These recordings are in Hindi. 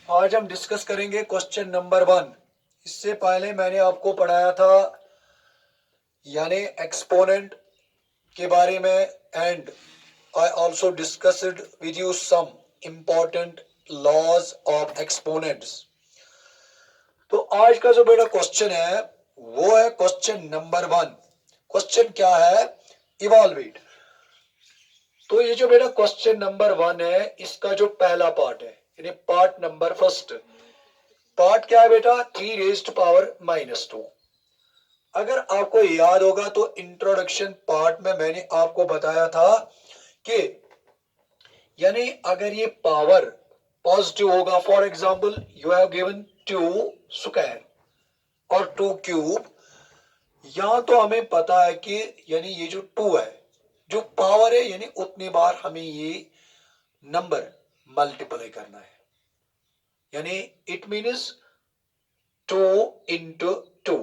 आज हम डिस्कस करेंगे क्वेश्चन नंबर 1। इससे पहले मैंने आपको पढ़ाया था यानी एक्सपोनेंट के बारे में, and I also discussed with you some important laws of exponents. तो आज का जो बेटा क्वेश्चन है वो है क्वेश्चन नंबर 1। क्वेश्चन क्या है? इवॉल्वेट। तो ये जो बेटा क्वेश्चन नंबर 1 है, इसका जो पहला पार्ट है यानी पार्ट नंबर फर्स्ट, पार्ट क्या है बेटा? 3 raised to power -2। अगर आपको याद होगा तो इंट्रोडक्शन पार्ट में मैंने आपको बताया था कि यानी अगर ये पावर पॉजिटिव होगा, for example you have given 2 square और 2 क्यूब, यहां तो हमें पता है कि यानी ये जो 2 है, जो पावर है यानी उतनी बार हमें ये नंबर मल्टीप्लाई करना है, यानी इट मीन्स 2 into 2।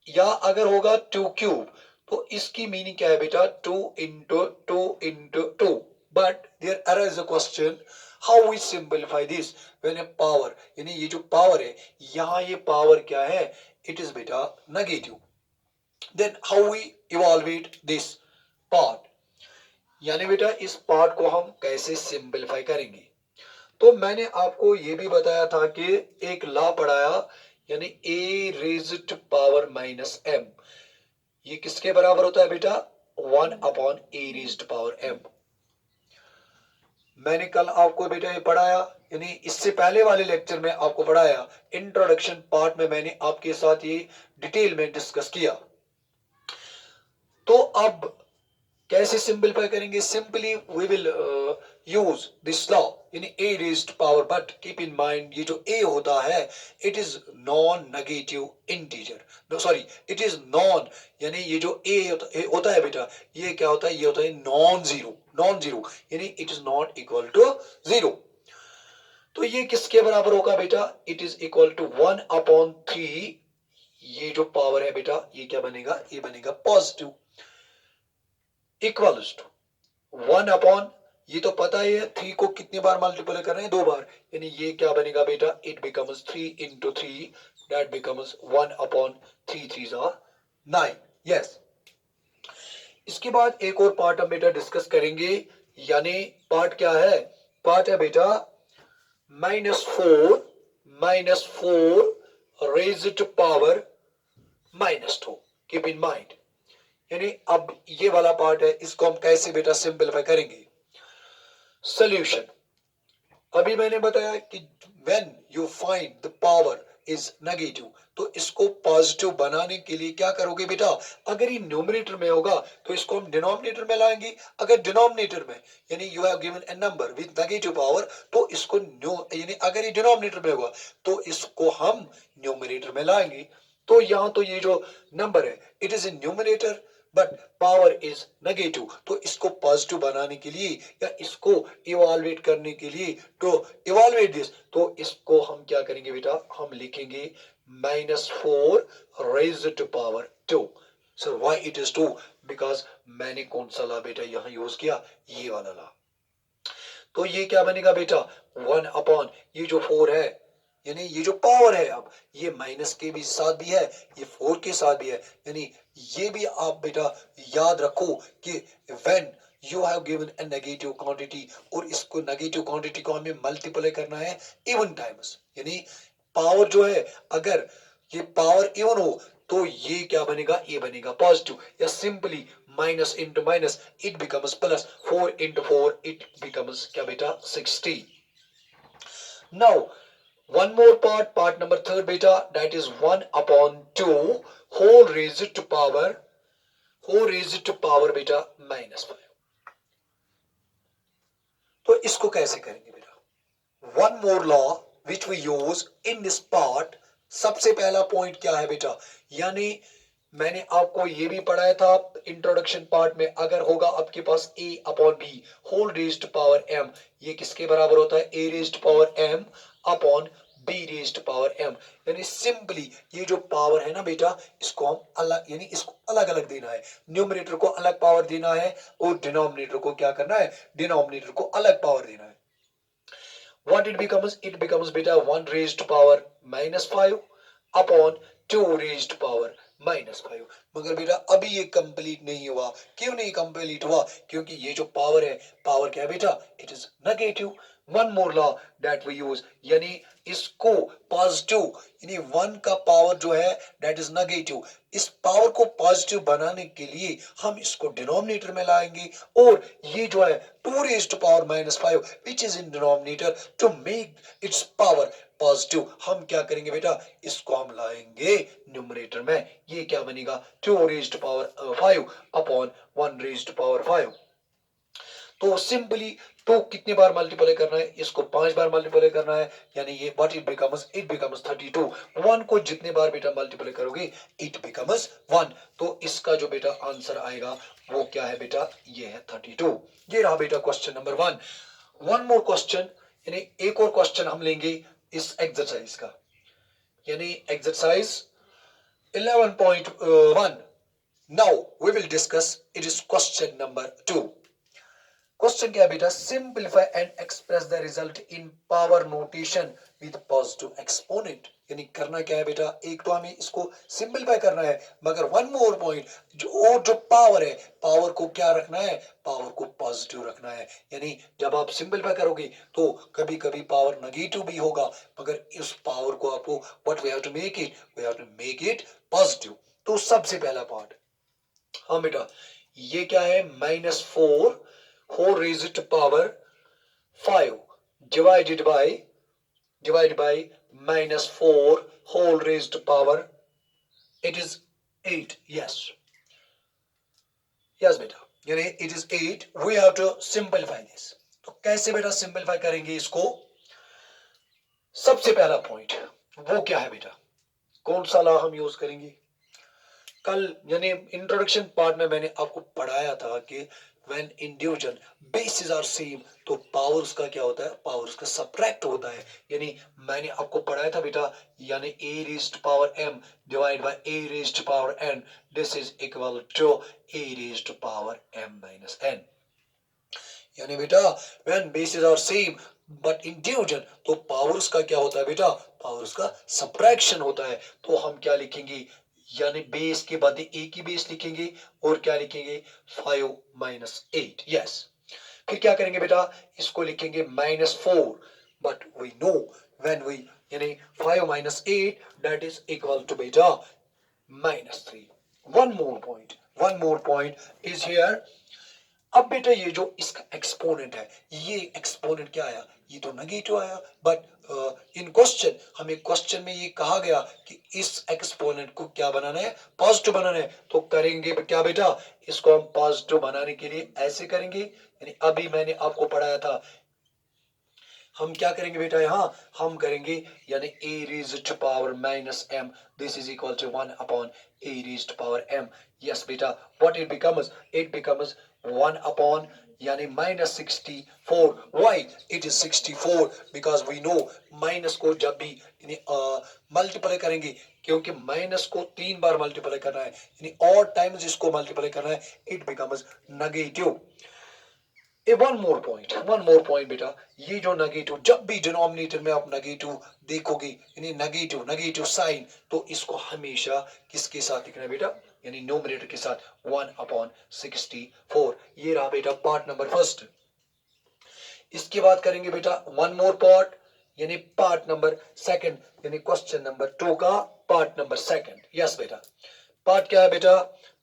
या अगर होगा 2 क्यूब तो इसकी मीनिंग क्या है बेटा? 2 into 2 into 2। But there arise a question, how we simplify this when a power, यानी ये जो पावर है यहां ये पावर क्या है? इट इज बेटा negative. Then how we evaluate this part, यानी बेटा इस पार्ट को हम कैसे सिंपलीफाई करेंगे? तो मैंने आपको ये भी बताया था कि एक लॉ पढ़ाया, यानी a raised to power -m, ये किसके बराबर होता है बेटा? 1/a raised to power m। मैंने कल आपको बेटा ये पढ़ाया, यानी इससे पहले वाले लेक्चर में आपको पढ़ाया, इंट्रोडक्शन पार्ट में मैंने आपके साथ ये डिटेल में डिस्कस किया। तो अब कैसे सिंपलीफाई करेंगे? Simply we will use this law, यानी a raised to power, but keep in mind ये जो a होता है it is non negative integer, no sorry it is non, यानी ये जो होता है बेटा, ये क्या होता है? ये होता है नॉन जीरो। नॉन जीरो यानी it is not equal to zero. तो ये किसके बराबर होगा बेटा? It is equal to 1/3। ये जो पावर है बेटा ये क्या बनेगा? ये बनेगा पॉजिटिव, इक्वल्स टू 1/, ये तो पता ही है 3 को कितनी बार मल्टीप्लाई कर रहे हैं? 2 बार, यानी ये क्या बनेगा बेटा? It becomes 3 into 3, that becomes 1/3, 3 9। Yes. इसके बाद एक और पार्ट हम बेटा डिस्कस करेंगे, यानी पार्ट क्या है? पार्ट है बेटा -4 raised to power -2। Keep in mind, यानी अब ये वाला पार्ट है, इसको हम कैसे बेटा सिंपलीफाई करेंगे? सोल्यूशन। अभी मैंने बताया कि when you find the power is negative, तो इसको पॉजिटिव बनाने के लिए क्या करोगे बेटा? अगर ये न्यूमरेटर में होगा तो इसको हम डिनोमिनेटर में लाएंगे। अगर डिनोमिनेटर में यानी you have given A number with negative power, तो इसको यानी अगर ये डिनोमिनेटर में होगा तो इसको हम न्यूमरेटर में लाएंगे। तो यहां तो ये जो नंबर है it is in numerator, but power is negative, तो इसको पॉजिटिव बनाने के लिए या इसको इवॉल्वेट करने के लिए, तो इवॉल्वेट दिस, तो इसको हम क्या करेंगे बेटा? हम लिखेंगे -4 raised to power 2। So why it is 2? Because मैंने कौन सा ला बेटा यहां यूज किया? ये वाला ला। तो ये क्या बनेगा बेटा? 1/, ये जो 4 है, यानी ये जो पावर है, अब ये माइनस के भी साथ भी है, ये 4 के साथ भी है, यानी ये भी आप बेटा याद रखो कि when you have given A negative quantity और इसको नेगेटिव क्वांटिटी को हमें मल्टीप्लाई करना है इवन टाइम्स, यानी पावर जो है अगर ये पावर इवन हो तो ये क्या बनेगा? ये बनेगा पॉजिटिव, या simply minus into minus it becomes plus, 4 into 4 it becomes क्या बेटा? 60। Now one more part, part number 3 beta, that is 1/2 whole raised to power beta -5। तो इसको कैसे करेंगे बेटा? one more law which we use in this part। सबसे पहला पॉइंट क्या है बेटा? यानी मैंने आपको ये भी पढ़ाया था इंट्रोडक्शन पार्ट में, अगर होगा आपके पास a/b whole raised power m, ये किसके बराबर होता है? a रेज्ड power m upon b raised power m। यानी सिंपली ये जो पावर है ना बेटा, इसको हम अलग, यानी इसको अलग अलग देना है, न्यूमरेटर को अलग पावर देना है और डिनोमिनेटर को क्या करना है? डिनोमिनेटर को अलग पावर देना है। what it becomes बेटा 1 raised power -5 upon 2 raised power -5। मगर बेटा अभी ये कंप्लीट नहीं हुआ। क्यों नहीं कंप्लीट हुआ? क्योंकि ये जो पावर है, पावर क्या है बेटा? It is negative. One more law that we use, यानी इसको पॉजिटिव, यानी वन का पावर जो है दैट इज नेगेटिव, इस पावर को पॉजिटिव बनाने के लिए हम इसको डिनोमिनेटर में लाएंगे, और ये जो है 2 raised power -5 which is in denominator, to make its power positive हम क्या करेंगे बेटा? इसको हम लाएंगे न्यूमरेटर में। ये क्या बनेगा? 2 raised power 5 upon 1 raised power 5। तो सिंपली टू कितनी बार मल्टीप्लाई करना है? इसको 5 बार मल्टीप्लाई करना है, यानी ये व्हाट इट बिकम्स 32। 1 को जितने बार बेटा मल्टीप्लाई करोगे इट बिकम्स 1। तो इसका जो बेटा आंसर आएगा वो क्या है बेटा? ये है 32। ये रहा बेटा question number 1। One more question, यानी एक और क्वेश्चन हम लेंगे इस एक्सरसाइज का, यानी exercise 11.1। Now we will discuss it is question number 2। Question क्या है बेटा? Simplify and express the result in power notation with positive exponent. यानी करना क्या है बेटा? एक तो हमें इसको सिंप्लीफाई करना है, मगर वन मोर पॉइंट, जो पावर है, पावर को क्या रखना है? पावर को पॉजिटिव रखना है। यानी जब आप सिंप्लीफाई करोगे तो कभी कभी पावर नेगेटिव भी होगा, मगर इस पावर को आपको what we have to make it? We have to make it positive. तो सबसे पहला पार्ट, हाँ बेटा, ये क्या है? -4 whole raised to power 5 divided by -4 whole raised to power, it is 8। yes बेटा, यानी it is 8। we have to simplify this। तो कैसे बेटा सिंपलीफाई करेंगे इसको? सबसे पहला पॉइंट वो क्या है बेटा? कौन सा लॉ हम यूज करेंगे? कल यानी इंट्रोडक्शन पार्ट में मैंने आपको पढ़ाया था कि when in division bases are same, तो पावर उसका क्या होता है? पावर उसका सब्ट्रैक्ट होता है। यानी मैंने आपको पढ़ाया था बेटा, यानी a raised power m divided by a raised power n, this is equal to a raised power m minus n। यानी बेटा when bases are same but in division, तो पावर उसका क्या होता है बेटा? पावर उसका सब्ट्रैक्शन होता है। तो हम क्या लिखेंगे? यानी बेस के बाद एक ही बेस लिखेंगे और क्या लिखेंगे? 5 - 8। यस, फिर क्या करेंगे बेटा? इसको लिखेंगे -4, but we know when we, यानी 5 - 8 दैट इज इक्वल टू बेटा -3। One more point is here. अब बेटा ये जो इसका एक्सपोनेंट है, ये एक्सपोनेंट क्या आया? ये तो नेगेटिव आया, बट इन क्वेश्चन, हमें क्वेश्चन में ये कहा गया कि इस एक्सपोनेंट को क्या बनाना है? पॉजिटिव बनाना है। तो करेंगे क्या बेटा? इसको हम पॉजिटिव बनाने के लिए ऐसे करेंगे, यानी अभी मैंने आपको पढ़ाया था, हम क्या करेंगे बेटा? यहाँ हम करेंगे यानी a raised to power -m, this is equal to 1 upon a raised to power m। yes बेटा, what it becomes? it becomes 1 upon यानी -64। why it is 64? because we know minus को जब भी मल्टीप्लाई करेंगे, क्योंकि माइनस को 3 बार मल्टीप्लाई करना है, यानी और टाइम्स इसको मल्टीप्लाई करना है, it becomes negative. One more point बेटा, ये जो नेगेटिव, जब भी डिनोमिनेटर में आप नेगेटिव देखोगे, यानी नेगेटिव साइन, तो इसको हमेशा किसके साथ लिखना है बेटा? यानी न्यूमरेटर के साथ 1 अपॉन 64। ये रहा बेटा पार्ट नंबर फर्स्ट। इसके बाद करेंगे बेटा वन मोर पार्ट, यानी पार्ट नंबर सेकंड, यानी क्वेश्चन नंबर 2 का पार्ट नंबर सेकंड। यस बेटा, पार्ट क्या है बेटा?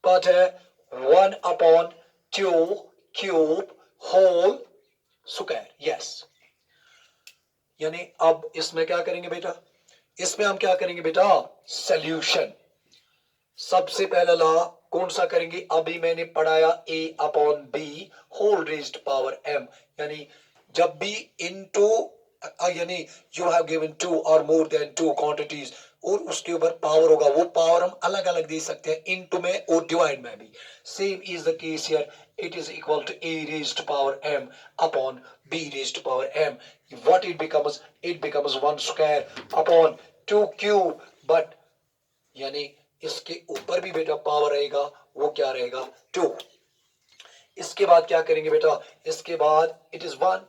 पार्ट है 1 upon 2 cube whole square. Yes, यानी अब इसमें क्या करेंगे बेटा? इसमें हम क्या करेंगे बेटा? सॉल्यूशन। सबसे पहला लॉ कौन सा करेंगे? अभी मैंने पढ़ाया a upon b whole raised power m, यानी जब भी इनटू, यानी यू हैव गिवन 2 और मोर देन 2 क्वांटिटीज और उसके ऊपर पावर होगा, वो पावर हम अलग अलग दे सकते हैं, इनटू में और डिवाइड में भी। Same is the case here, it is equal to a raised to power m upon b raised to power m। what it becomes? it becomes 1 square upon 2 cube, but यानी इसके ऊपर भी बेटा पावर रहेगा, वो क्या रहेगा? 2। इसके बाद क्या करेंगे बेटा? इसके बाद it is 1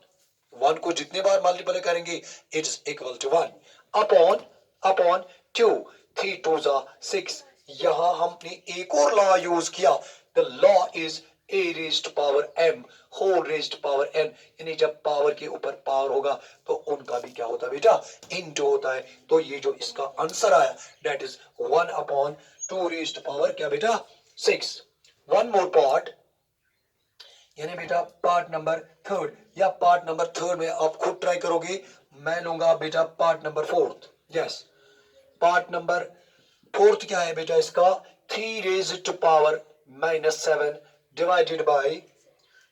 वन को जितने बार मल्टीप्लाई करेंगे it is equal to one upon upon two, three two जा सिक्स। यहां हमने एक और लॉ यूज किया, the law is a raised to power m whole raised to power n, यानी जब पावर के ऊपर पावर होगा तो उनका भी क्या होता है बेटा, इनटू होता है। तो ये जो इसका आंसर आया that is one upon two raised to power क्या बेटा, सिक्स। वन मोर पार्ट, यानी बेटा पार्ट नंबर थर्ड, या पार्ट नंबर थर्ड में आप खुद ट्राई करोगे, मैं लूंगा बेटा part number fourth. Yes, part number fourth क्या है बेटा इसका, three raised to power minus seven divided by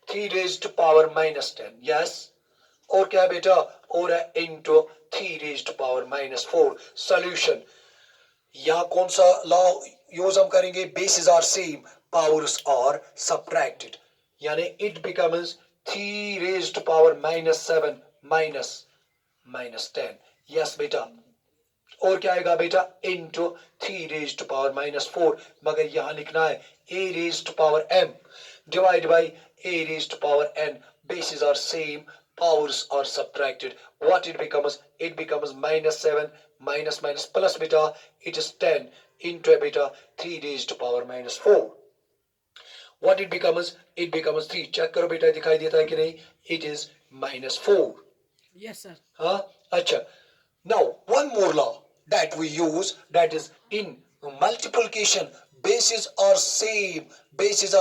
three raised to power minus ten. Yes, और क्या है बेटा, और है into three raised to power minus four. Solution, यहां कौन सा लॉ यूज हम करेंगे, bases are same powers are subtracted, यानी it becomes three raised to power minus seven minus minus ten. Yes बेटा, और क्या आएगा बेटा, into three raise to power minus four, मगर यहां लिखना है a raise to power m divide by a raise to power n, bases are same, powers are subtracted. What it becomes minus 7 minus minus plus beta, it is 10 into beta 3 raised to power minus 4. What it becomes 3, check करो बेटा दिखाई देता है कि नहीं, it is minus 4. Yes, sir. हाँ, अच्छा। Now one more law that we use, that is in multiplication, bases are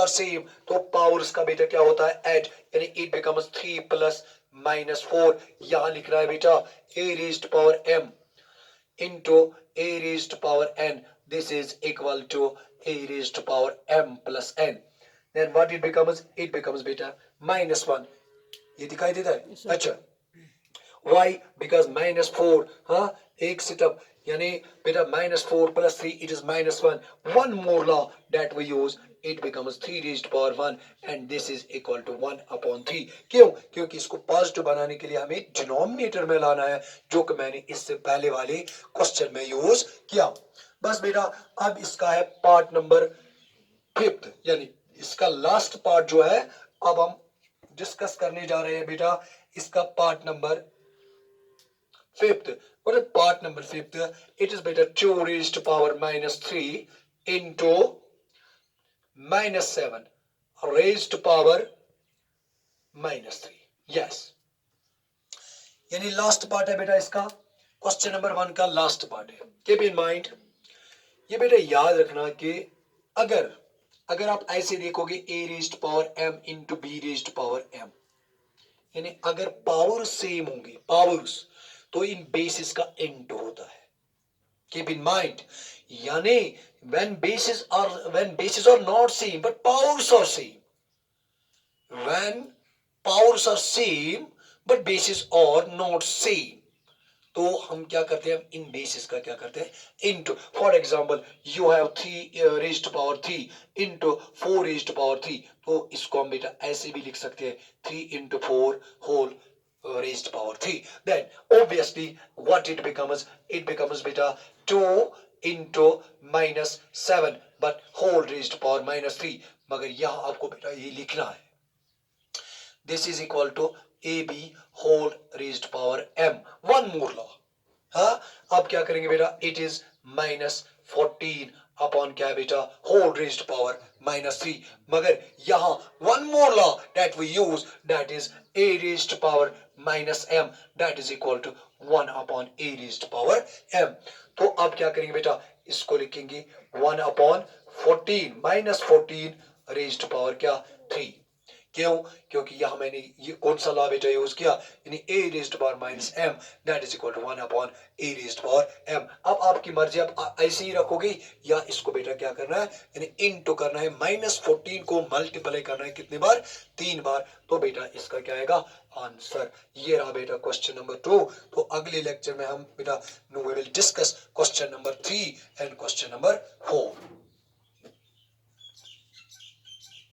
same, तो powers का बेटा क्या होता है, add, यानी it becomes 3 plus minus 4, यहां लिख रहा है बेटा a raised to power m into a raised to power n, this is equal to a raised to power m plus n, then what it becomes beta minus 1, ये दिखाई देता है। Yes, sir. अच्छा, why, because minus 4, हाँ, एक सिटअप, यानी बेटा minus 4 plus 3 it is minus 1. One more law that we use, it becomes 3 raised to power 1 and this is equal to 1 upon 3. क्यों, क्योंकि इसको पॉजिटिव बनाने के लिए हमें डिनोमिनेटर में लाना है, जो कि मैंने इससे पहले वाले क्वेश्चन में यूज किया। बस बेटा अब इसका है पार्ट नंबर फिफ्थ, यानी इसका लास्ट पार्ट जो है अब हम डिस्कस करने जा रहे हैं बेटा, इसका part number fifth. What is part number fifth? It is beta 2 raised to power minus 3 into minus 7 raised to power minus 3. Yes. यानी लास्ट पार्ट है बेटा इसका, क्वेश्चन नंबर 1 का लास्ट पार्ट है। कीप इन माइंड, ये बेटा याद रखना कि अगर आप ऐसे देखोगे a raised to power m into b raised to power m, यानी अगर पावर सेम होंगे पावर्स, तो इन बेसिस का इंटू होता है। कीप इन माइंड, यानी when bases are not same but powers are same, when powers are same but bases are not same, तो हम क्या करते हैं, इन बेसिस का क्या करते हैं, into. For example you have 3 raised to power 3 into 4 raised to power 3, तो इसको हम बेटा ऐसे भी लिख सकते हैं 3 into 4 whole raised to power 3. Then obviously what it becomes beta 2 into minus 7 but whole raised to power minus 3, मगर यहां आपको बेटा ये लिखना है, this is equal to ab whole raised to power m. One more law, हाँ, अब क्या करेंगे बेटा, it is minus 14 अपॉन क्या बेटा, whole raised to power minus 3, मगर यहाँ one more law that we use, that is a raised to power minus m, that is equal to 1 upon a raised to power m. तो अब क्या करेंगे बेटा, इसको लिखेंगे 1 upon 14 minus 14 raised to power क्या 3। क्यों, क्योंकि यहां मैंने ये कौन सा लॉ बेटा यूज किया, यानी a raised to power minus m that is equal to 1 upon a raised to power m. अब आपकी मर्जी, आप ऐसे ही रखोगे या इसको बेटा क्या करना है, यानी इनटू करना है, माइनस 14 को मल्टीप्लाई करना है कितने बार, 3 बार, तो बेटा इसका क्या आएगा आंसर। ये रहा बेटा क्वेश्चन नंबर 2। तो अगले लेक्चर में हम बेटा we will discuss question number 3 and question number 4।